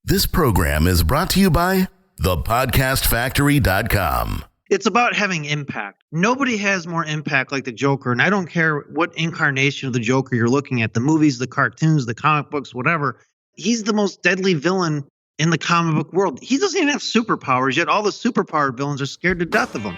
This program is brought to you by thepodcastfactory.com. It's about having impact. Nobody has more impact like the Joker, and I don't care what incarnation of the Joker you're looking at, the movies, the cartoons, the comic books, whatever. He's the most deadly villain in the comic book world. He doesn't even have superpowers, yet all the superpowered villains are scared to death of him.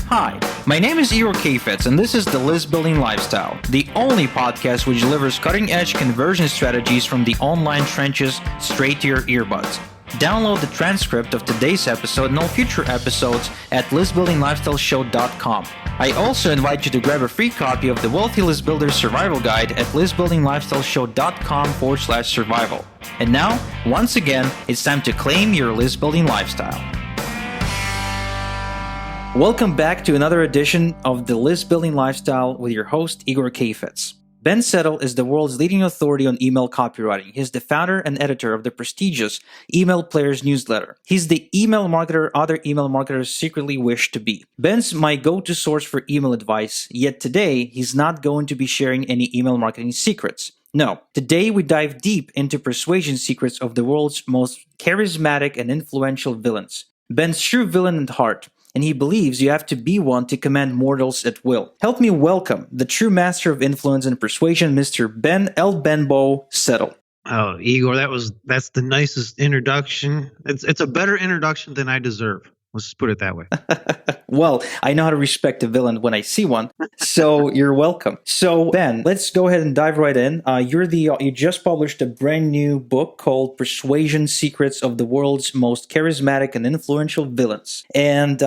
Hi, my name is Igor Kheifets, and this is the List Building Lifestyle, the only podcast which delivers cutting-edge conversion strategies from the online trenches straight to your earbuds. Download the transcript of today's episode and all future episodes at listbuildinglifestyleshow.com. I also invite you to grab a free copy of the Wealthy List Builder Survival Guide at listbuildinglifestyleshow.com/survival. And now, once again, it's time to claim your list building lifestyle. Welcome back to another edition of the List Building Lifestyle with your host, Igor Kheifets. Ben Settle is the world's leading authority on email copywriting. He's the founder and editor of the prestigious Email Players newsletter. He's the email marketer other email marketers secretly wish to be. Ben's my go-to source for email advice, yet today he's not going to be sharing any email marketing secrets. No, today we dive deep into persuasion secrets of the world's most charismatic and influential villains. Ben's true villain at heart, and he believes you have to be one to command mortals at will. Help me welcome the true master of influence and persuasion, Mr. Ben El Benbo Settle. Oh, Igor, that's the nicest introduction. It's a better introduction than I deserve. Let's just put it that way. Well, I know how to respect a villain when I see one, so you're welcome. So, Ben, let's go ahead and dive right in. You just published a brand new book called Persuasion: Secrets of the World's Most Charismatic and Influential Villains. And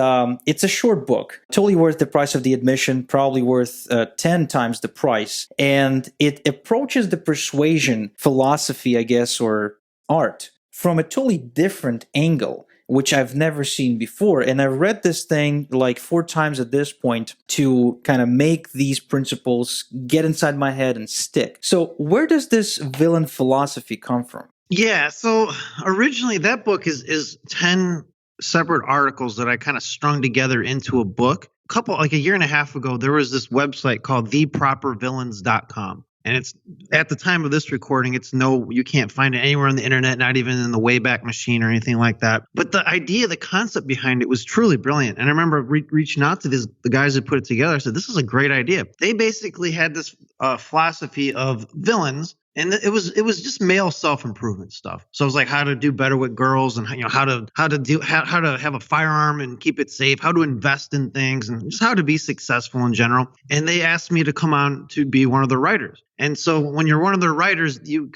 it's a short book, totally worth the price of the admission, probably worth 10 times the price. And it approaches the persuasion philosophy, I guess, or art from a totally different angle, which I've never seen before. And I've read this thing like 4 times at this point to kind of make these principles get inside my head and stick. So where does this villain philosophy come from? Yeah, so originally that book is 10 separate articles that I kind of strung together into a book. Like a year and a half ago, there was this website called thepropervillains.com. And it's at the time of this recording, you can't find it anywhere on the internet, not even in the Wayback Machine or anything like that. But the idea, the concept behind it was truly brilliant. And I remember reaching out to the guys that put it together. I said, this is a great idea. They basically had this philosophy of villains. And it was just male self-improvement stuff. So it was like how to do better with girls, and how to have a firearm and keep it safe, how to invest in things, and just how to be successful in general. And they asked me to come on to be one of the writers. And so when you're one of the writers, you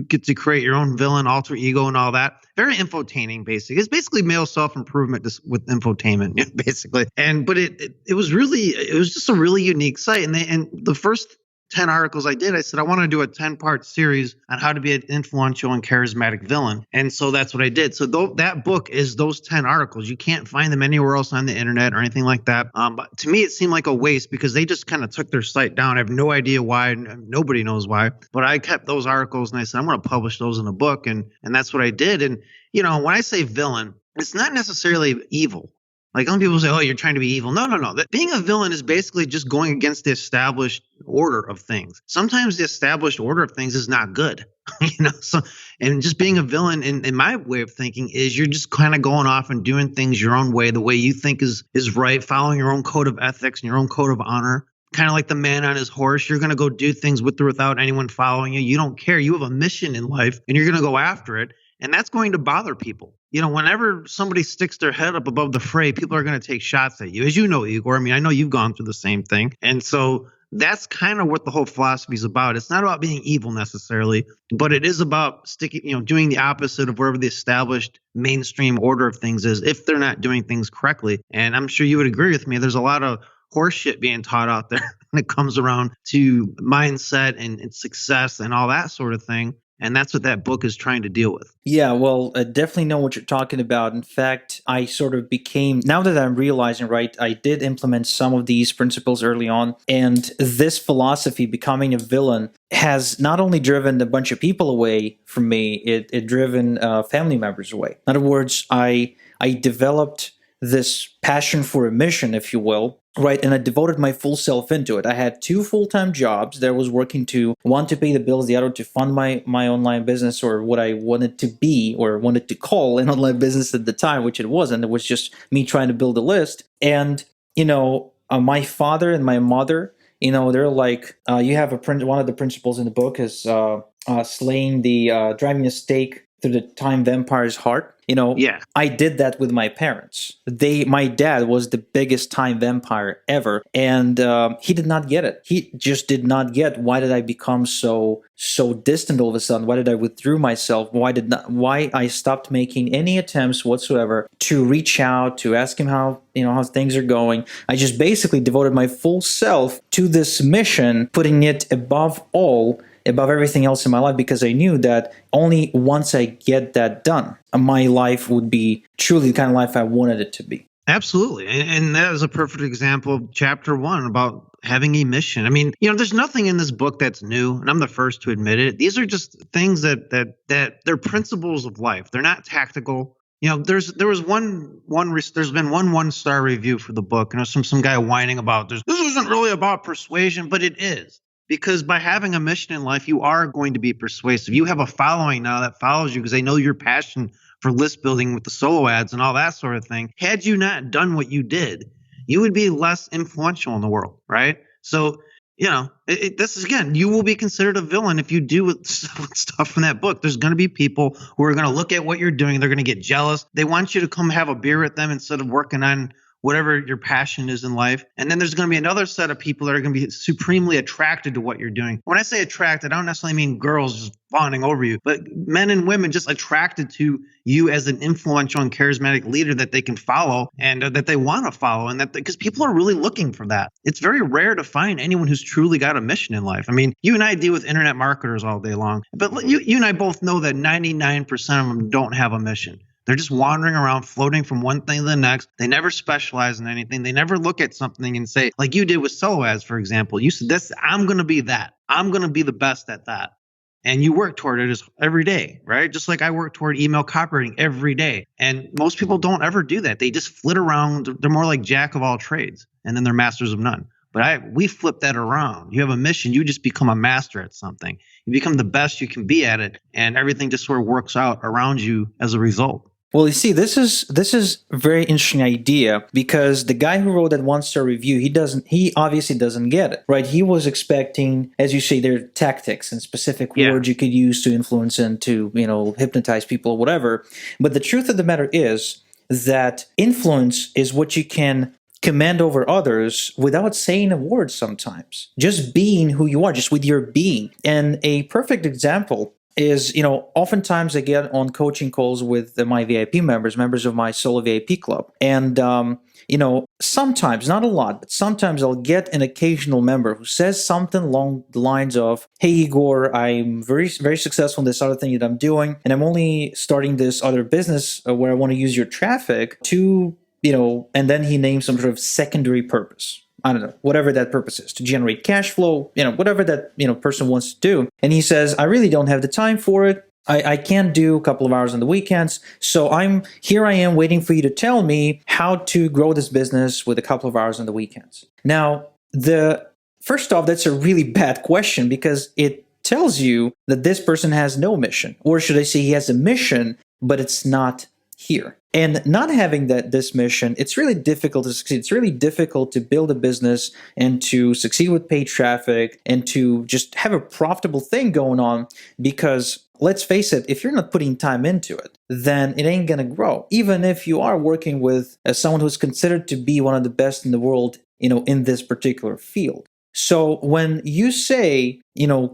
get to create your own villain, alter ego, and all that. Very infotaining, basically. It's basically male self-improvement just with infotainment, basically. But it was just a really unique site. And the first 10 articles I said, I want to do a 10-part series on how to be an influential and charismatic villain. And so that's what I did. So that book is those 10 articles. You can't find them anywhere else on the internet or anything like that. But to me, it seemed like a waste because they just kind of took their site down. I have no idea why. Nobody knows why. But I kept those articles and I said, I'm going to publish those in a book. And that's what I did. And, when I say villain, it's not necessarily evil. Like some people say, oh, you're trying to be evil. No. Being a villain is basically just going against the established order of things. Sometimes the established order of things is not good, and just being a villain in my way of thinking is you're just kind of going off and doing things your own way, the way you think is right, following your own code of ethics and your own code of honor. Kind of like the man on his horse. You're going to go do things with or without anyone following you. You don't care. You have a mission in life and you're going to go after it. And that's going to bother people. Whenever somebody sticks their head up above the fray, people are going to take shots at you. As you know, Igor, I know you've gone through the same thing. And so that's kind of what the whole philosophy is about. It's not about being evil necessarily, but it is about doing the opposite of wherever the established mainstream order of things is, if they're not doing things correctly. And I'm sure you would agree with me. There's a lot of horse shit being taught out there when it comes around to mindset and success and all that sort of thing. And that's what that book is trying to deal with. Yeah, well, I definitely know what you're talking about. In fact, I sort of became, now that I'm realizing, right, I did implement some of these principles early on. And this philosophy, becoming a villain, has not only driven a bunch of people away from me, it driven family members away. In other words, I developed this passion for a mission, if you will, right? And I devoted my full self into it. I had 2 full-time jobs that I was working to, one to pay the bills, the other to fund my online business, or what I wanted to be or wanted to call an online business at the time, which it wasn't. It was just me trying to build a list. And, my father and my mother, they're like, you have one of the principles in the book is slaying driving a stake through the time vampire's heart. Yeah. I did that with my parents. My dad was the biggest time vampire ever, and he did not get it. He just did not get, why did I become so distant all of a sudden? Why did I withdraw myself? Why I stopped making any attempts whatsoever to reach out, to ask him how things are going. I just basically devoted my full self to this mission, putting it above everything else in my life, because I knew that only once I get that done, my life would be truly the kind of life I wanted it to be. Absolutely. And that is a perfect example of chapter 1 about having a mission. I mean, there's nothing in this book that's new, and I'm the first to admit it. These are just things that they're principles of life. They're not tactical. There's been one 1-star review for the book, and there's some guy whining about this isn't really about persuasion, but it is. Because by having a mission in life, you are going to be persuasive. You have a following now that follows you because they know your passion for list building with the solo ads and all that sort of thing. Had you not done what you did, you would be less influential in the world, right? So, this is, again, you will be considered a villain if you do stuff in that book. There's going to be people who are going to look at what you're doing. They're going to get jealous. They want you to come have a beer with them instead of working on whatever your passion is in life. And then there's going to be another set of people that are going to be supremely attracted to what you're doing. When I say attracted, I don't necessarily mean girls just fawning over you, but men and women just attracted to you as an influential and charismatic leader that they can follow and that they want to follow. And that because people are really looking for that. It's very rare to find anyone who's truly got a mission in life. I mean, you and I deal with internet marketers all day long, but you and I both know that 99% of them don't have a mission. They're just wandering around, floating from one thing to the next. They never specialize in anything. They never look at something and say, like you did with solo ads, for example. You said, I'm going to be that. I'm going to be the best at that. And you work toward it every day, right? Just like I work toward email copywriting every day. And most people don't ever do that. They just flit around. They're more like jack of all trades, and then they're masters of none. But we flip that around. You have a mission. You just become a master at something. You become the best you can be at it, and everything just sort of works out around you as a result. Well, you see, this is a very interesting idea, because the guy who wrote that 1-star review, he obviously doesn't get it, right? He was expecting, as you say, there are tactics and specific words you could use to influence and to, hypnotize people or whatever. But the truth of the matter is that influence is what you can command over others without saying a word sometimes. Just being who you are, just with your being. And a perfect example is, oftentimes I get on coaching calls with my VIP members of my solo VIP club. And, sometimes, not a lot, but sometimes I'll get an occasional member who says something along the lines of, hey, Igor, I'm very, very successful in this other thing that I'm doing, and I'm only starting this other business where I want to use your traffic to, and then he names some sort of secondary purpose. I don't know, whatever that purpose is, to generate cash flow, whatever that, person wants to do. And he says, I really don't have the time for it. I can't do a couple of hours on the weekends. So I am waiting for you to tell me how to grow this business with a couple of hours on the weekends. Now, first off, that's a really bad question, because it tells you that this person has no mission. Or should I say he has a mission, but it's not here. And not having this mission, it's really difficult to succeed. It's really difficult to build a business and to succeed with paid traffic and to just have a profitable thing going on, because let's face it, if you're not putting time into it, then it ain't going to grow. Even if you are working with someone who's considered to be one of the best in the world, in this particular field. So when you say,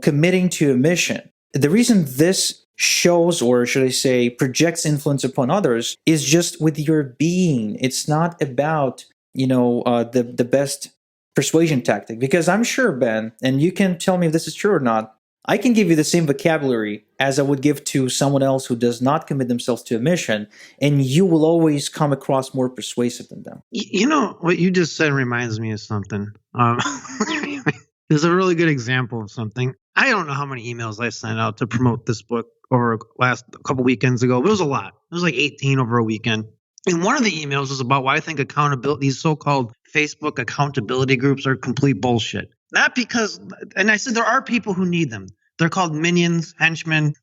committing to a mission, the reason this shows, or should I say, projects influence upon others is just with your being. It's not about, the best persuasion tactic. Because I'm sure, Ben, and you can tell me if this is true or not, I can give you the same vocabulary as I would give to someone else who does not commit themselves to a mission, and you will always come across more persuasive than them. What you just said reminds me of something. There's a really good example of something. I don't know how many emails I sent out to promote this book over a couple weekends ago, but it was a lot. It was like 18 over a weekend. And one of the emails is about why I think accountability, these so-called Facebook accountability groups are complete bullshit. Not because, and I said there are people who need them. They're called minions, henchmen,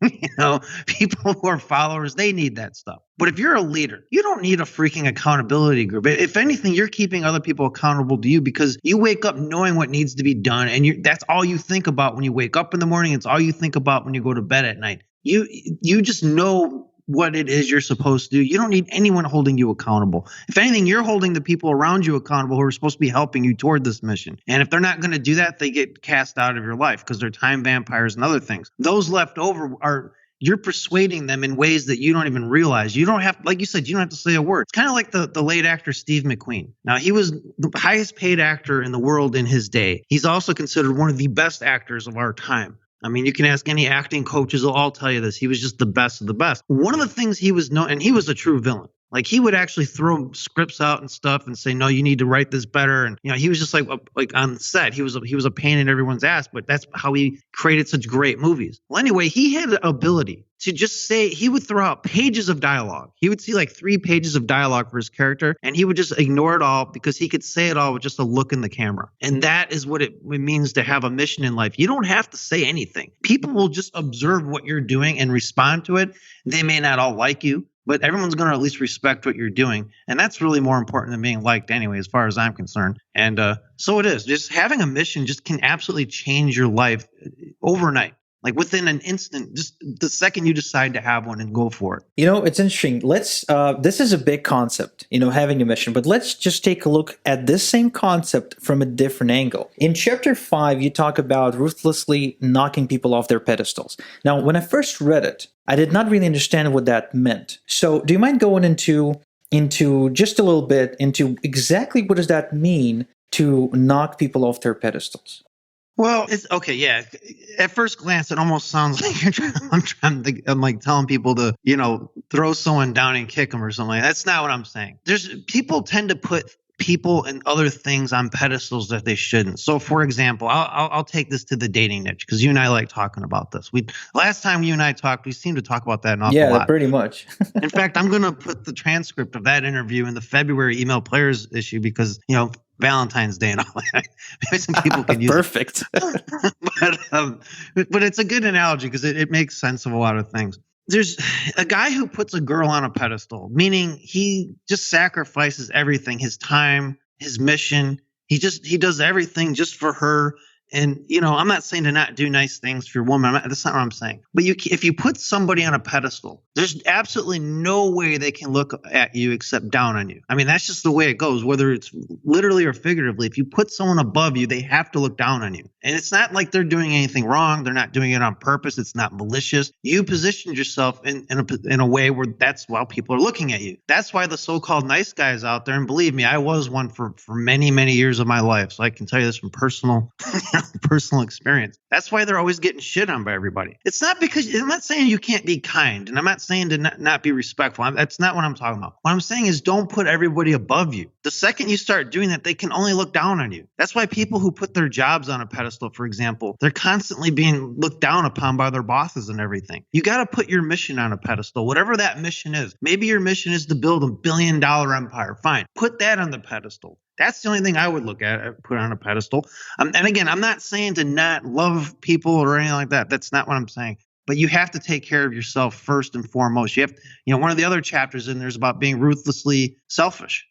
people who are followers. They need that stuff. But if you're a leader, you don't need a freaking accountability group. If anything, you're keeping other people accountable to you because you wake up knowing what needs to be done. And that's all you think about when you wake up in the morning. It's all you think about when you go to bed at night. You just know what it is you're supposed to do. You don't need anyone holding you accountable. If anything, you're holding the people around you accountable who are supposed to be helping you toward this mission. And if they're not going to do that, they get cast out of your life because they're time vampires and other things. Those left over you're persuading them in ways that you don't even realize. You don't have, like you said, you don't have to say a word. It's kind of like the late actor Steve McQueen. Now, he was the highest paid actor in the world in his day. He's also considered one of the best actors of our time. I mean, you can ask any acting coaches, they'll all tell you this. He was just the best of the best. One of the things he was known, and he was a true villain. Like he would actually throw scripts out and stuff and say, no, you need to write this better. And, he was just like on set, he was a pain in everyone's ass, but that's how he created such great movies. Well, anyway, he had the ability to just say, he would throw out pages of dialogue. He would see like 3 pages of dialogue for his character, and he would just ignore it all because he could say it all with just a look in the camera. And that is what it means to have a mission in life. You don't have to say anything. People will just observe what you're doing and respond to it. They may not all like you, but everyone's going to at least respect what you're doing. And that's really more important than being liked anyway, as far as I'm concerned. And so it is. Just having a mission just can absolutely change your life overnight. Like within an instant, just the second you decide to have one and go for it. It's interesting. This is a big concept, having a mission, but let's just take a look at this same concept from a different angle. In chapter 5, you talk about ruthlessly knocking people off their pedestals. Now, when I first read it, I did not really understand what that meant. So do you mind going into just a little bit into exactly what does that mean to knock people off their pedestals? Well, it's okay. Yeah. At first glance, it almost sounds like I'm like telling people to, throw someone down and kick them or something. That's not what I'm saying. People tend to put people and other things on pedestals that they shouldn't. So, for example, I'll take this to the dating niche because you and I like talking about this. Last time you and I talked, we seemed to talk about that an awful lot. Yeah, pretty much. In fact, I'm going to put the transcript of that interview in the February email players issue because, Valentine's Day and all that. Maybe some people can use Perfect. But it's a good analogy because it makes sense of a lot of things. There's a guy who puts a girl on a pedestal, meaning he just sacrifices everything, his time, his mission. He does everything just for her. And, I'm not saying to not do nice things for your woman. That's not what I'm saying. But if you put somebody on a pedestal, there's absolutely no way they can look at you except down on you. I mean, that's just the way it goes, whether it's literally or figuratively. If you put someone above you, they have to look down on you. And it's not like they're doing anything wrong. They're not doing it on purpose. It's not malicious. You positioned yourself in a way where that's why people are looking at you. That's why the so-called nice guys out there, and believe me, I was one for many, many years of my life. So I can tell you this from personal experience. That's why they're always getting shit on by everybody. It's not because I'm not saying you can't be kind, and I'm not saying to not be respectful. That's not what I'm talking about. What I'm saying is don't put everybody above you. The second you start doing that, they can only look down on you. That's why people who put their jobs on a pedestal, for example, they're constantly being looked down upon by their bosses and everything. You got to put your mission on a pedestal, whatever that mission is. Maybe your mission is to build $1 billion empire. Fine. Put that on the pedestal. That's the only thing I would look at, put on a pedestal. And again, I'm not saying to not love people or anything like that. That's not what I'm saying. But you have to take care of yourself first and foremost. You have, one of the other chapters in there is about being ruthlessly selfish,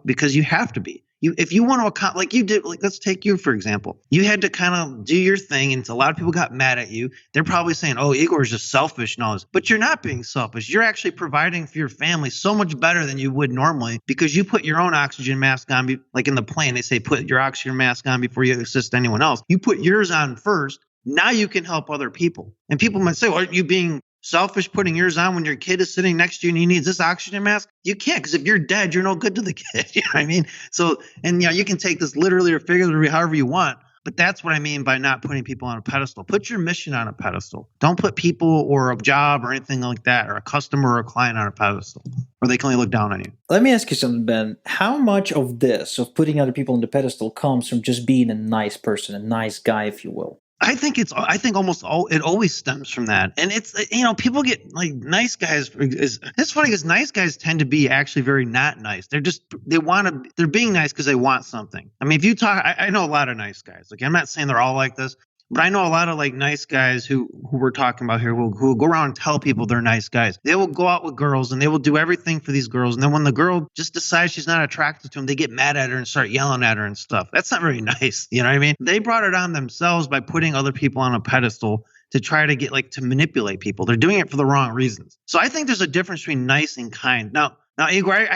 because you have to be. If you want to, like you did, let's take you, for example. You had to kind of do your thing, and a lot of people got mad at you. They're probably saying, oh, Igor's just selfish and all this. But you're not being selfish. You're actually providing for your family so much better than you would normally because you put your own oxygen mask on. Like in the plane, they say put your oxygen mask on before you assist anyone else. You put yours on first. Now you can help other people. And people might say, well, aren't you being selfish putting yours on when your kid is sitting next to you and he needs this oxygen mask? You can't, because if you're dead, you're no good to the kid. You know what I mean? So, and you can take this literally or figuratively, however you want. But that's what I mean by not putting people on a pedestal. Put your mission on a pedestal. Don't put people or a job or anything like that, or a customer or a client on a pedestal, or they can only look down on you. Let me ask you something, Ben. How much of this, of putting other people on the pedestal, comes from just being a nice person, a nice guy, if you will? I think almost all it always stems from that. And it's, people get like nice guys. It's funny because nice guys tend to be actually very not nice. They're being nice because they want something. I mean, if you talk, I know a lot of nice guys. Like, I'm not saying they're all like this, but I know a lot of like nice guys who we're talking about here who will go around and tell people they're nice guys. They will go out with girls and they will do everything for these girls. And then when the girl just decides she's not attracted to them, they get mad at her and start yelling at her and stuff. That's not very nice. You know what I mean? They brought it on themselves by putting other people on a pedestal to try to get to manipulate people. They're doing it for the wrong reasons. So I think there's a difference between nice and kind. Now, Igor,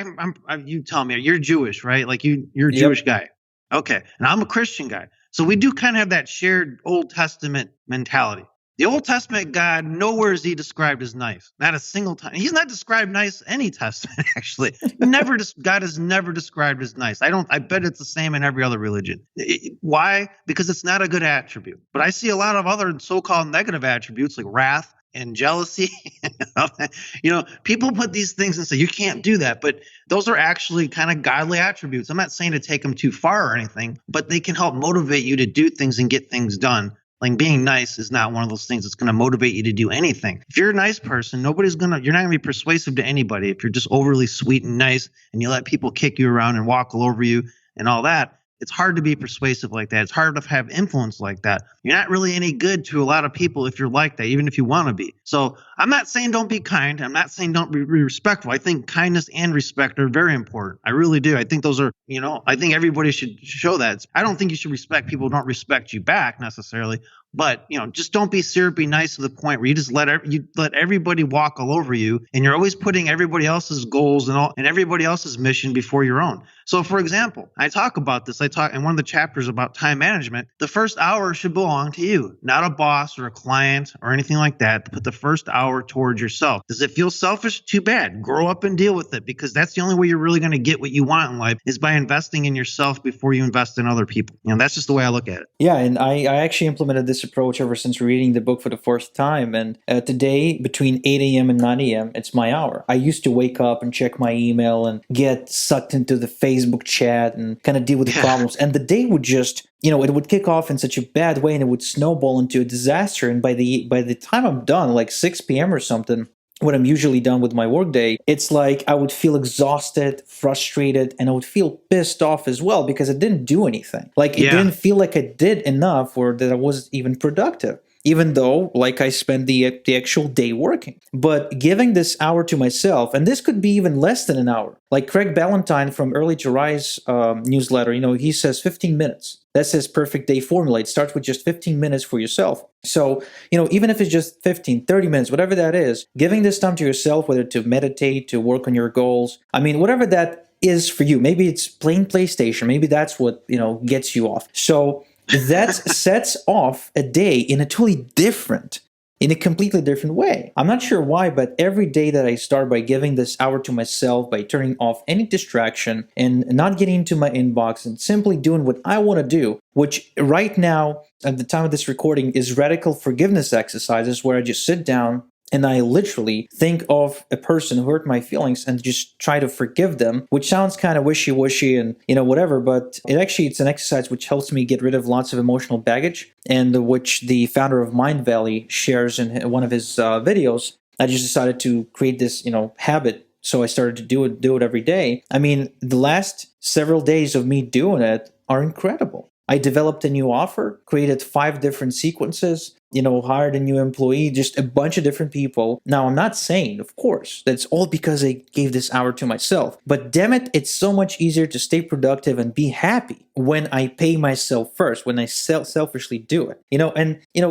you tell me, you're Jewish, right? Like you're a Jewish guy. Okay. And I'm a Christian guy. So we do kind of have that shared Old Testament mentality. The Old Testament God, nowhere is he described as nice. Not a single time. He's not described nice any testament, actually. God is never described as nice. I bet it's the same in every other religion. Why? Because it's not a good attribute. But I see a lot of other so-called negative attributes like wrath and jealousy. People put these things and say, you can't do that. But those are actually kind of godly attributes. I'm not saying to take them too far or anything, but they can help motivate you to do things and get things done. Like, being nice is not one of those things that's going to motivate you to do anything. If you're a nice person, you're not going to be persuasive to anybody. If you're just overly sweet and nice and you let people kick you around and walk all over you and all that, it's hard to be persuasive like that. It's hard to have influence like that. You're not really any good to a lot of people if you're like that, even if you want to be. So I'm not saying don't be kind. I'm not saying don't be respectful. I think kindness and respect are very important. I really do. I think those are, I think everybody should show that. I don't think you should respect people who don't respect you back necessarily. But, just don't be syrupy nice to the point where you just let everybody walk all over you, and you're always putting everybody else's goals and everybody else's mission before your own. So, for example, I talk about this. I talk in one of the chapters about time management. The first hour should belong to you, not a boss or a client or anything like that. Put the first hour towards yourself. Does it feel selfish? Too bad. Grow up and deal with it, because that's the only way you're really going to get what you want in life, is by investing in yourself before you invest in other people. That's just the way I look at it. Yeah, and I actually implemented this approach ever since reading the book for the first time. And today, between 8 a.m. and 9 a.m., it's my hour. I used to wake up and check my email and get sucked into the Facebook chat and kind of deal with the problems. And the day would just, it would kick off in such a bad way, and it would snowball into a disaster. And by the time I'm done, like 6 p.m. or something, when I'm usually done with my workday, it's like I would feel exhausted, frustrated, and I would feel pissed off as well, because I didn't do anything. It didn't feel like I did enough, or that I was even productive, even though I spent the actual day working. But giving this hour to myself, and this could be even less than an hour. Like Craig Ballantyne from Early to Rise newsletter, he says 15 minutes. That's his perfect day formula. It starts with just 15 minutes for yourself. So, even if it's just 15, 30 minutes, whatever that is, giving this time to yourself, whether to meditate, to work on your goals, whatever that is for you. Maybe it's playing PlayStation. Maybe that's what, gets you off. So that sets off a day in a completely different way. I'm not sure why, but every day that I start by giving this hour to myself, by turning off any distraction and not getting into my inbox and simply doing what I want to do, which right now, at the time of this recording, is radical forgiveness exercises, where I just sit down and I literally think of a person who hurt my feelings and just try to forgive them, which sounds kind of wishy-washy and, whatever, but it's an exercise which helps me get rid of lots of emotional baggage, and which the founder of Mind Valley shares in one of his videos. I just decided to create this, habit. So I started to do it every day. The last several days of me doing it are incredible. I developed a new offer, created 5 different sequences, hired a new employee, just a bunch of different people. Now, I'm not saying, of course, that's all because I gave this hour to myself. But damn it, it's so much easier to stay productive and be happy when I pay myself first, when I selfishly do it.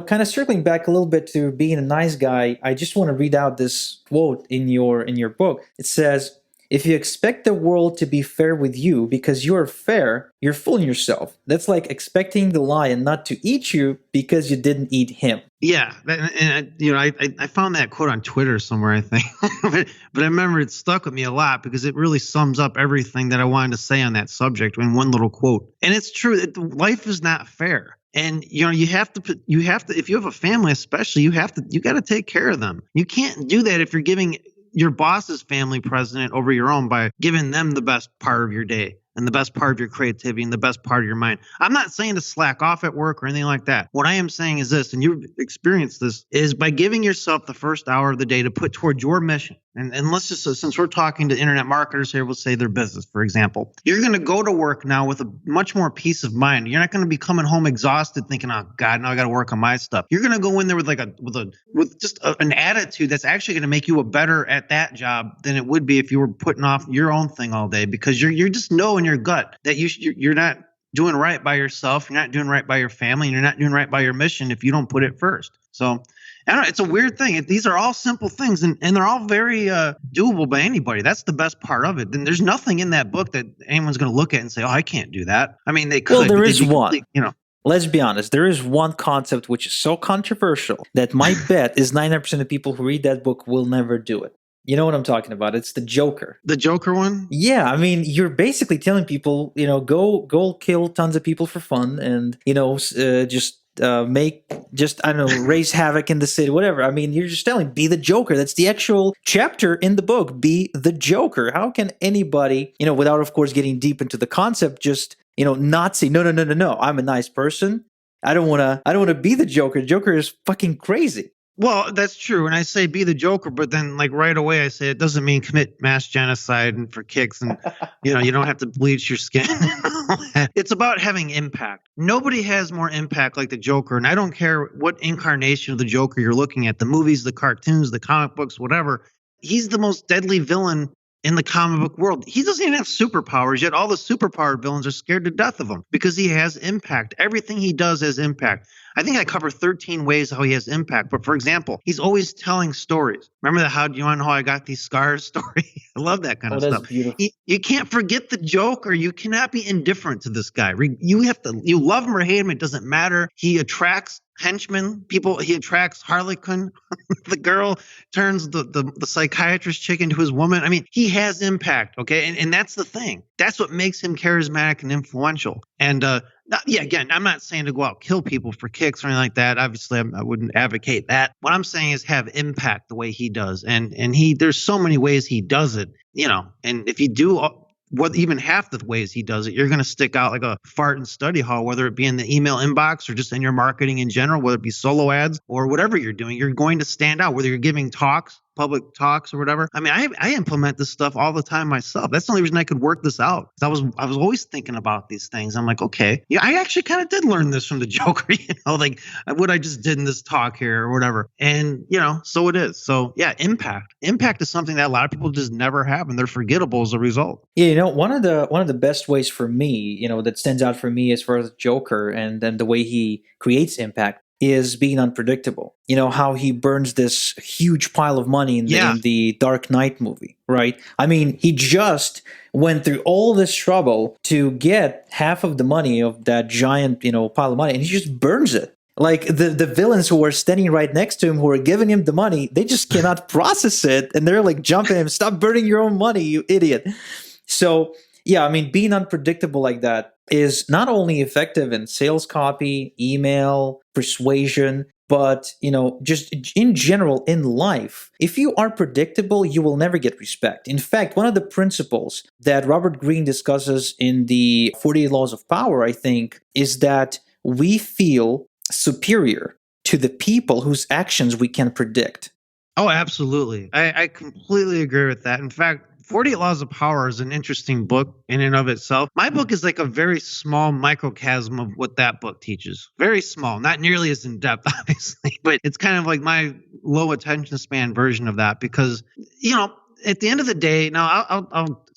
Kind of circling back a little bit to being a nice guy, I just want to read out this quote in your book. It says, "If you expect the world to be fair with you because you are fair, you're fooling yourself. That's like expecting the lion not to eat you because you didn't eat him." Yeah, I found that quote on Twitter somewhere, I think, but I remember it stuck with me a lot because it really sums up everything that I wanted to say on that subject in one little quote. And it's true that life is not fair. And you have to if you have a family, especially, you got to take care of them. You can't do that if you're giving your boss's family president over your own by giving them the best part of your day. and the best part of your creativity and the best part of your mind. I'm not saying to slack off at work or anything like that. What I am saying is this, and you've experienced this, is by giving yourself the first hour of the day to put towards your mission. And let's just, since we're talking to internet marketers here, we'll say their business, for example. You're going to go to work now with a much more peace of mind. You're not going to be coming home exhausted thinking, oh God, now I got to work on my stuff. You're going to go in there with an attitude that's actually going to make you a better at that job than it would be if you were putting off your own thing all day, because you're just know in your gut that you're not doing right by yourself. You're not doing right by your family. And you're not doing right by your mission if you don't put it first. So I don't know, it's a weird thing. These are all simple things, and they're all very doable by anybody. That's the best part of it. Then there's nothing in that book that anyone's going to look at and say, oh, I can't do that. I mean, they could. Well, there is one. You know. Let's be honest. There is one concept which is so controversial that my bet is 99% of people who read that book will never do it. You know what I'm talking about? It's the Joker. The Joker one? Yeah, I mean, you're basically telling people, go kill tons of people for fun, and raise havoc in the city, whatever. I mean, you're just telling, be the Joker. That's the actual chapter in the book. Be the Joker. How can anybody, without of course getting deep into the concept, just not say no. I'm a nice person. I don't want to be the Joker. The Joker is fucking crazy. Well, that's true. And I say be the Joker, but then like right away I say it doesn't mean commit mass genocide and for kicks and you don't have to bleach your skin. It's about having impact. Nobody has more impact like the Joker. And I don't care what incarnation of the Joker you're looking at, the movies, the cartoons, the comic books, whatever. He's the most deadly villain in the comic book world. He doesn't even have superpowers, yet all the superpowered villains are scared to death of him because he has impact. Everything he does has impact. I think I cover 13 ways how he has impact. But for example, he's always telling stories. Remember the how do you want to know how I got these scars story? I love that kind of that's stuff. Beautiful. You can't forget the Joker. You cannot be indifferent to this guy. You love him or hate him. It doesn't matter. He attracts henchmen, people. He attracts Harley Quinn. The girl turns the psychiatrist chick into his woman. I mean, he has impact. Okay. And that's the thing. That's what makes him charismatic and influential. And, again, I'm not saying to go out kill people for kicks or anything like that. Obviously, I wouldn't advocate that. What I'm saying is have impact the way he does. And there's so many ways he does it, and if you do even half the ways he does it, you're going to stick out like a fart in study hall, whether it be in the email inbox or just in your marketing in general, whether it be solo ads or whatever you're doing, you're going to stand out, whether you're giving talks, public talks or whatever. I mean, I implement this stuff all the time myself. That's the only reason I could work this out. I was always thinking about these things. I'm like, okay, yeah, I actually kind of did learn this from the Joker, like what I just did in this talk here or whatever. And, so it is. So yeah, impact is something that a lot of people just never have, and they're forgettable as a result. Yeah, one of the best ways for me, that stands out for me as far as Joker and then the way he creates impact is being unpredictable. How he burns this huge pile of money in the Dark Knight movie, right? I mean, he just went through all this trouble to get half of the money of that giant, pile of money, and he just burns it. Like the villains who are standing right next to him, who are giving him the money, they just cannot process it, and they're like jumping him, "Stop burning your own money, you idiot." So yeah, I mean, being unpredictable like that is not only effective in sales copy, email, persuasion, but, just in general in life. If you are predictable, you will never get respect. In fact, one of the principles that Robert Greene discusses in the 48 Laws of Power, I think, is that we feel superior to the people whose actions we can predict. Oh, absolutely. I completely agree with that. In fact, 48 Laws of Power is an interesting book in and of itself. My book is like a very small microcosm of what that book teaches. Very small, not nearly as in depth, obviously, but it's kind of like my low attention span version of that because, at the end of the day, now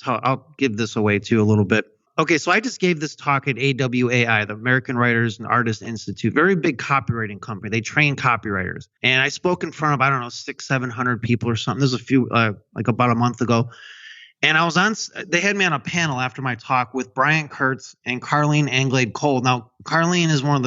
I'll give this away too a little bit. Okay, so I just gave this talk at AWAI, the American Writers and Artists Institute, very big copywriting company. They train copywriters. And I spoke in front of, 600-700 people or something. There's a few, like about a month ago. And they had me on a panel after my talk with Brian Kurtz and Carlene Anglade Cole. Now, Carlene is one of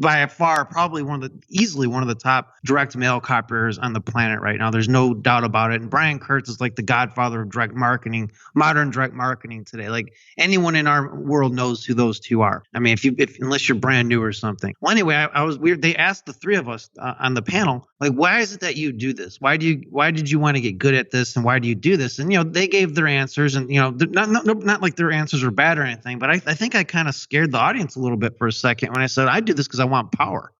by far probably easily one of the top direct mail copywriters on the planet right now. There's no doubt about it. And Brian Kurtz is like the godfather of direct marketing, modern direct marketing today. Like anyone in our world knows who those two are. I mean, unless you're brand new or something. Well, anyway, I was weird. They asked the three of us on the panel, like, why is it that you do this? Why did you want to get good at this? And why do you do this? And, they gave their answers, and, not like their answers were bad or anything, but I think I kind of scared the audience a little bit for a second when I said, I do this because I want power.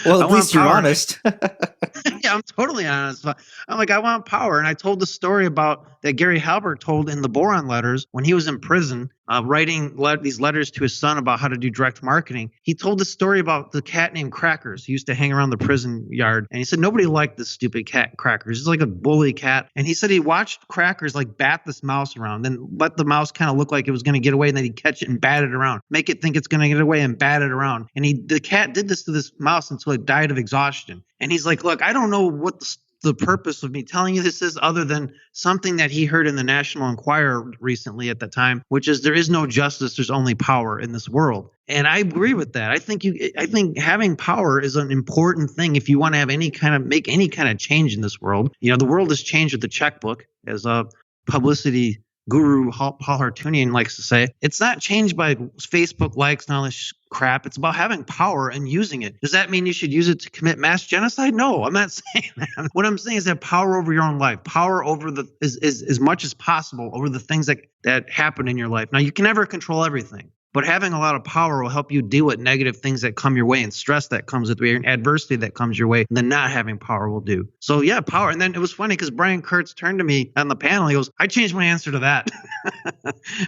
Well, at least you're honest. Yeah, I'm totally honest. I'm like, I want power. And I told the story about that Gary Halbert told in the Boron Letters when he was in prison, writing these letters to his son about how to do direct marketing. He told the story about the cat named Crackers. He used to hang around the prison yard. And he said nobody liked this stupid cat, Crackers. He's like a bully cat. And he said he watched Crackers like bat this mouse around, then let the mouse kind of look like it was going to get away. And then he'd catch it and bat it around, make it think it's going to get away and bat it around. And the cat did this to this mouse until it died of exhaustion. And he's like, look, I don't know what the purpose of me telling you this is other than something that he heard in the National Enquirer recently at the time, which is there is no justice, there's only power in this world. And I agree with that. I think having power is an important thing if you want to have make any kind of change in this world. The world has changed with the checkbook, as a publicity guru Paul Hartunian likes to say. It's not changed by Facebook likes and all this crap. It's about having power and using it. Does that mean you should use it to commit mass genocide? No, I'm not saying that. What I'm saying is have power over your own life, power over as much as possible over the things that happen in your life. Now, you can never control everything, but having a lot of power will help you deal with negative things that come your way and stress that comes with you and adversity that comes your way than not having power will do. So yeah, power. And then it was funny because Brian Kurtz turned to me on the panel. He goes, I changed my answer to that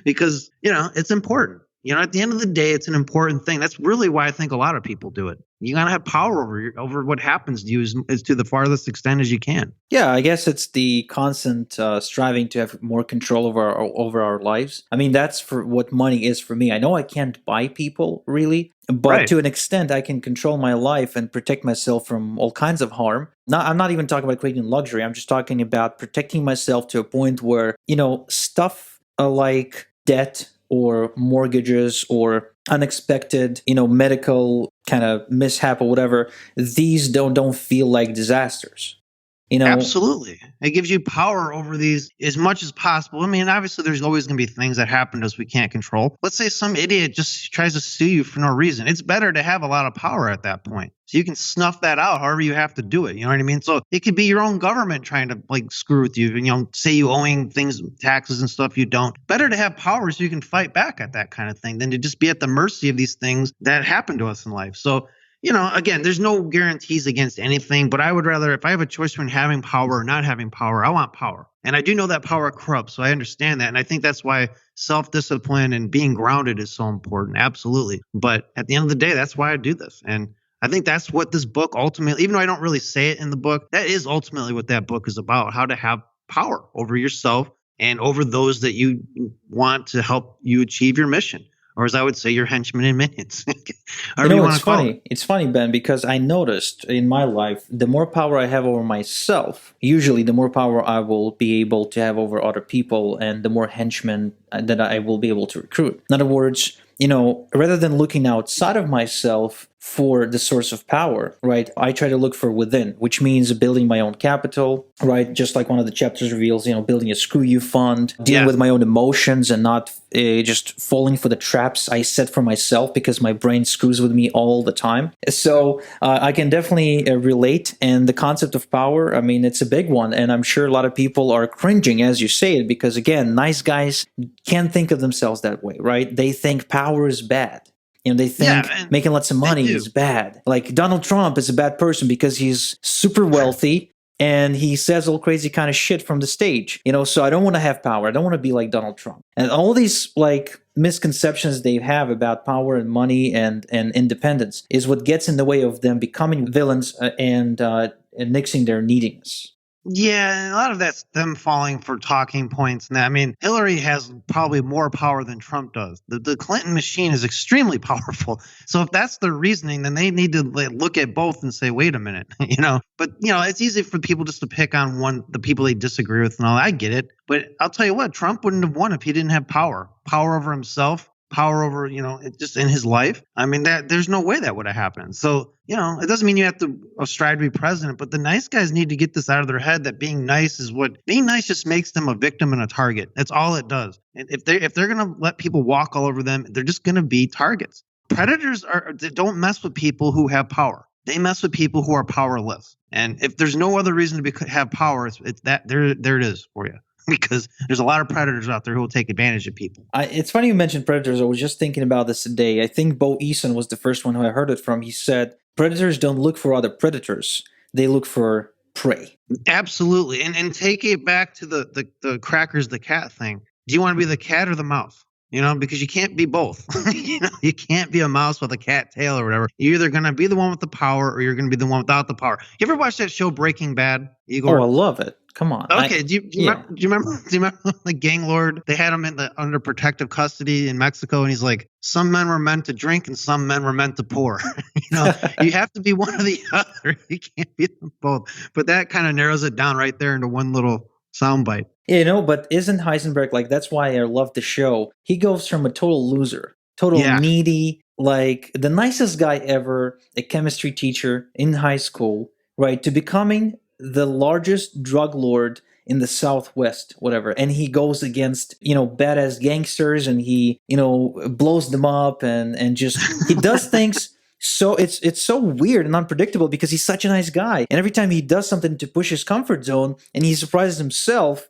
because, it's important. At the end of the day, it's an important thing. That's really why I think a lot of people do it. You got to have power over what happens to you as to the farthest extent as you can. Yeah, I guess it's the constant striving to have more control over our lives. I mean, that's for what money is for me. I know I can't buy people, really, but Right. To an extent, I can control my life and protect myself from all kinds of harm. I'm not even talking about creating luxury. I'm just talking about protecting myself to a point where, stuff like debt or mortgages or unexpected, medical kind of mishap or whatever, these don't feel like disasters. Absolutely. It gives you power over these as much as possible. I mean, obviously, there's always going to be things that happen to us we can't control. Let's say some idiot just tries to sue you for no reason. It's better to have a lot of power at that point. So you can snuff that out however you have to do it. You know what I mean? So it could be your own government trying to screw with you and, say you owing things, taxes and stuff you don't. Better to have power so you can fight back at that kind of thing than to just be at the mercy of these things that happen to us in life. So again, there's no guarantees against anything, but I would rather, if I have a choice between having power or not having power, I want power. And I do know that power corrupts, so I understand that. And I think that's why self-discipline and being grounded is so important. Absolutely. But at the end of the day, that's why I do this. And I think that's what this book ultimately, even though I don't really say it in the book, that is ultimately what that book is about, how to have power over yourself and over those that you want to help you achieve your mission. Or as I would say, your henchmen and minions. It's funny. It's funny, Ben, because I noticed in my life, the more power I have over myself, usually the more power I will be able to have over other people and the more henchmen that I will be able to recruit. In other words, rather than looking outside of myself for the source of power, right, I try to look for within, which means building my own capital, right, just like one of the chapters reveals, building a screw you fund, dealing with my own emotions and not just falling for the traps I set for myself because my brain screws with me all the time. So I can definitely relate. And the concept of power, I mean, it's a big one. And I'm sure a lot of people are cringing as you say it because, again, nice guys can't think of themselves that way, right? They think power is bad. They think making lots of money is bad. Like Donald Trump is a bad person because he's super wealthy and he says all crazy kind of shit from the stage. So I don't want to have power. I don't want to be like Donald Trump. And all these misconceptions they have about power and money and independence is what gets in the way of them becoming villains and nixing their neediness. Yeah, and a lot of that's them falling for talking points. And I mean, Hillary has probably more power than Trump does. The Clinton machine is extremely powerful. So if that's their reasoning, then they need to look at both and say, wait a minute, But, it's easy for people just to pick on the people they disagree with and all. I get it. But I'll tell you what, Trump wouldn't have won if he didn't have power over himself power over, just in his life. I mean, that there's no way that would have happened. So, it doesn't mean you have to strive to be president, but the nice guys need to get this out of their head that being nice just makes them a victim and a target. That's all it does. And if they're going to let people walk all over them, they're just going to be targets. Predators don't mess with people who have power. They mess with people who are powerless. And if there's no other reason to have power, it's that there it is for you. Because there's a lot of predators out there who will take advantage of people. It's funny you mentioned predators. I was just thinking about this today. I think Bo Eason was the first one who I heard it from. He said, predators don't look for other predators. They look for prey. Absolutely. And take it back to the crackers the cat thing. Do you want to be the cat or the mouse? Because you can't be both. You can't be a mouse with a cat tail or whatever. You're either going to be the one with the power or you're going to be the one without the power. You ever watch that show Breaking Bad, Igor? Oh, I love it. Come on. Okay. Do you remember the gang lord? They had him under protective custody in Mexico, and he's like, some men were meant to drink and some men were meant to pour. You have to be one or the other. You can't be them both. But that kind of narrows it down right there into one little soundbite. But isn't Heisenberg like, that's why I love the show. He goes from a total loser, needy, like the nicest guy ever, a chemistry teacher in high school, right, to becoming the largest drug lord in the Southwest, whatever. And he goes against, badass gangsters, and he, blows them up and just, he does things. So it's so weird and unpredictable because he's such a nice guy. And every time he does something to push his comfort zone and he surprises himself,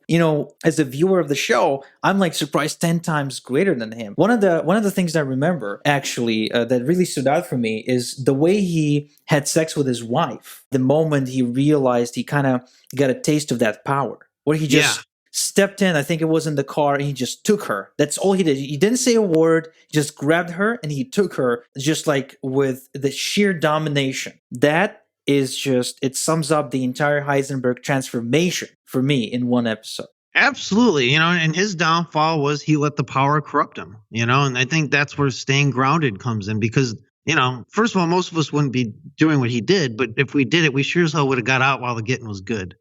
as a viewer of the show, I'm like surprised 10 times greater than him. One of the things I remember actually that really stood out for me is the way he had sex with his wife. The moment he realized he kind of got a taste of that power, where he just stepped in, I think it was in the car, and he just took her. That's all he did. He didn't say a word, he just grabbed her and he took her, just like with the sheer domination. That is just, it sums up the entire Heisenberg transformation for me in one episode. Absolutely. And his downfall was he let the power corrupt him, and I think that's where staying grounded comes in because, first of all, most of us wouldn't be doing what he did, but if we did it, we sure as hell would have got out while the getting was good,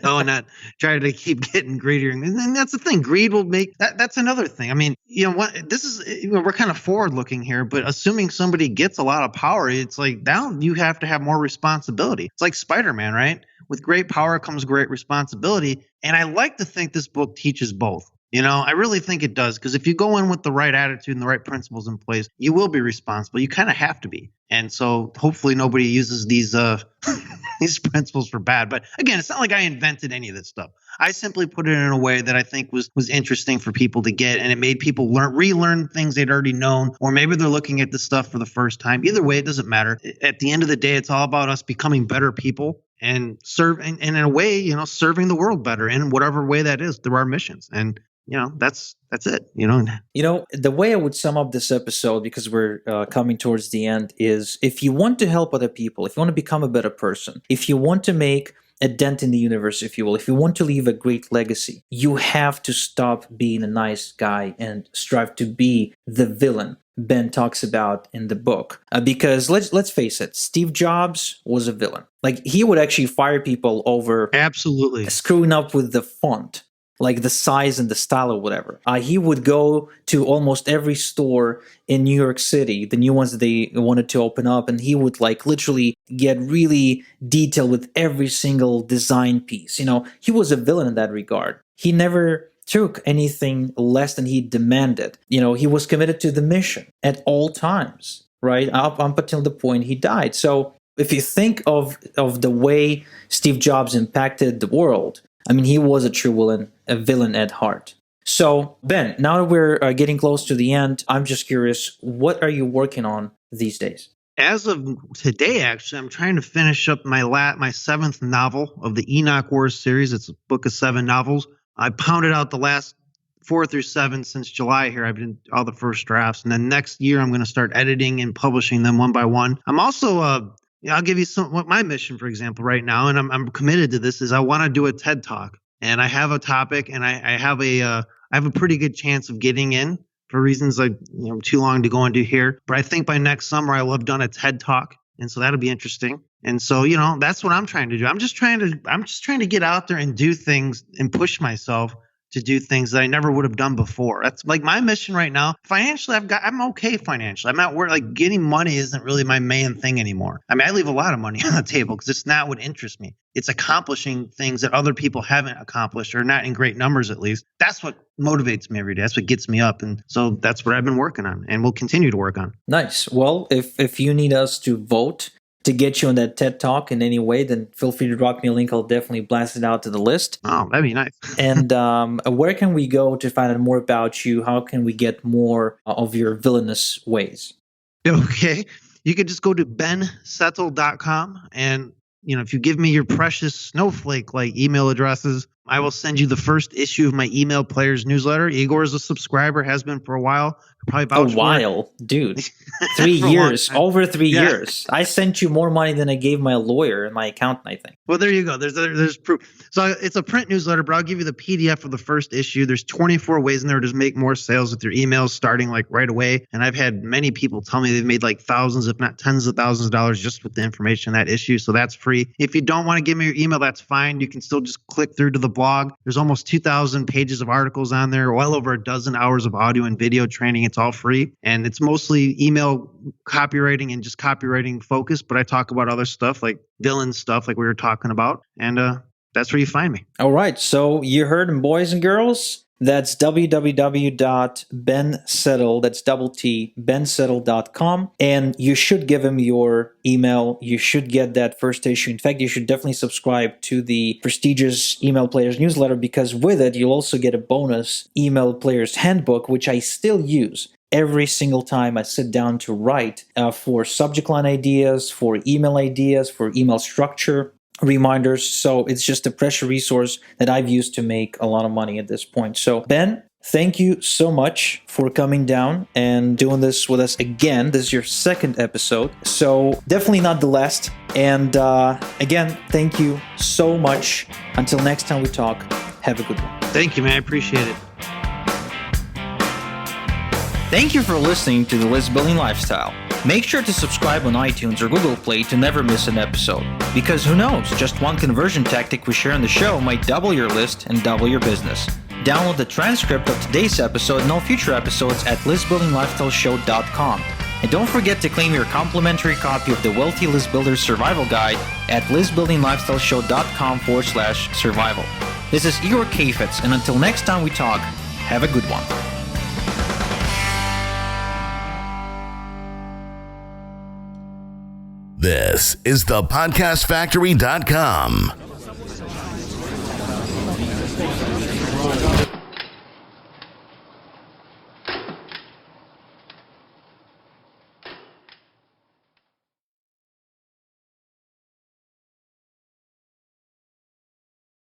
and not try to keep getting greedier. And then that's the thing. Greed will make that's another thing. I mean, this is, we're kind of forward looking here, but assuming somebody gets a lot of power, it's like now you have to have more responsibility. It's like Spider-Man, right? With great power comes great responsibility. And I like to think this book teaches both. I really think it does, because if you go in with the right attitude and the right principles in place, you will be responsible. You kind of have to be. And so hopefully nobody uses these these principles for bad. But again, it's not like I invented any of this stuff. I simply put it in a way that I think was interesting for people to get, and it made people relearn things they'd already known, or maybe they're looking at this stuff for the first time. Either way, it doesn't matter. At the end of the day, it's all about us becoming better people and serving, and in a way, serving the world better in whatever way that is through our missions. And that's it. The way I would sum up this episode, because we're coming towards the end, is if you want to help other people, if you want to become a better person, if you want to make a dent in the universe, if you will, if you want to leave a great legacy, you have to stop being a nice guy and strive to be the villain Ben talks about in the book. Because let's face it, Steve Jobs was a villain. Like, he would actually fire people over absolutely screwing up with the font, like the size and the style or whatever. He would go to almost every store in New York City, the new ones that they wanted to open up, and he would like literally get really detailed with every single design piece. He was a villain in that regard. He never took anything less than he demanded. He was committed to the mission at all times, right? Up until the point he died. So if you think of the way Steve Jobs impacted the world, I mean, he was a true villain at heart. So, Ben, now that we're getting close to the end, I'm just curious, what are you working on these days? As of today, actually, I'm trying to finish up my 7th novel of the Enoch Wars series. It's a book of 7 novels. I pounded out the last 4 through 7 since July here. I've been all the first drafts. And then next year, I'm going to start editing and publishing them one by one. I'm also I'll give you what my mission, for example, right now, and I'm committed to this, is I want to do a TED Talk. And I have a topic, and I have a pretty good chance of getting in for reasons like too long to go into here. But I think by next summer I will have done a TED Talk, and so that'll be interesting. And so that's what I'm trying to do. I'm just trying to get out there and do things and push myself to do things that I never would have done before. That's like my mission right now. Financially, I'm okay financially. I'm at work, like getting money isn't really my main thing anymore. I mean, I leave a lot of money on the table because it's not what interests me. It's accomplishing things that other people haven't accomplished or not in great numbers, at least. That's what motivates me every day. That's what gets me up. And so that's what I've been working on and will continue to work on. Nice. Well, if you need us to vote to get you on that TED Talk in any way, then feel free to drop me a link. I'll definitely blast it out to the list. Oh, that'd be nice. And where can we go to find out more about you? How can we get more of your villainous ways? Okay. You could just go to bensettle.com and if you give me your precious snowflake-like email addresses, I will send you the first issue of my email players newsletter. Igor is a subscriber, has been for a while. Probably about a while, dude. 3 years, over 3 years. I sent you more money than I gave my lawyer and my accountant, I think. Well, there you go. There's proof. So it's a print newsletter, but I'll give you the PDF of the first issue. There's 24 ways in there to make more sales with your emails starting like right away. And I've had many people tell me they've made like thousands, if not tens of thousands of dollars just with the information in that issue. So that's free. If you don't want to give me your email, that's fine. You can still just click through to the blog. There's almost 2,000 pages of articles on there, well over a dozen hours of audio and video training. It's all free. And it's mostly email copywriting and just copywriting focused. But I talk about other stuff like villain stuff like we were talking about. And that's where you find me. All right. So you heard them, boys and girls. That's www.bensettle, that's double T, bensettle.com. And you should give him your email. You should get that first issue. In fact, you should definitely subscribe to the prestigious Email Players newsletter, because with it, you'll also get a bonus Email Players handbook, which I still use every single time I sit down to write for subject line ideas, for email structure, reminders. So it's just a precious resource that I've used to make a lot of money at this point. So Ben, thank you so much for coming down and doing this with us again. This is your second episode, so definitely not the last. And again, thank you so much. Until next time we talk, have a good one. Thank you, man. I appreciate it. Thank you for listening to The List Building Lifestyle. Make sure to subscribe on iTunes or Google Play to never miss an episode. Because who knows, just one conversion tactic we share on the show might double your list and double your business. Download the transcript of today's episode and all future episodes at listbuildinglifestyleshow.com. And don't forget to claim your complimentary copy of the Wealthy List Builder Survival Guide at listbuildinglifestyleshow.com/survival. This is Igor Kheifets, and until next time we talk, have a good one. This is the podcastfactory.com.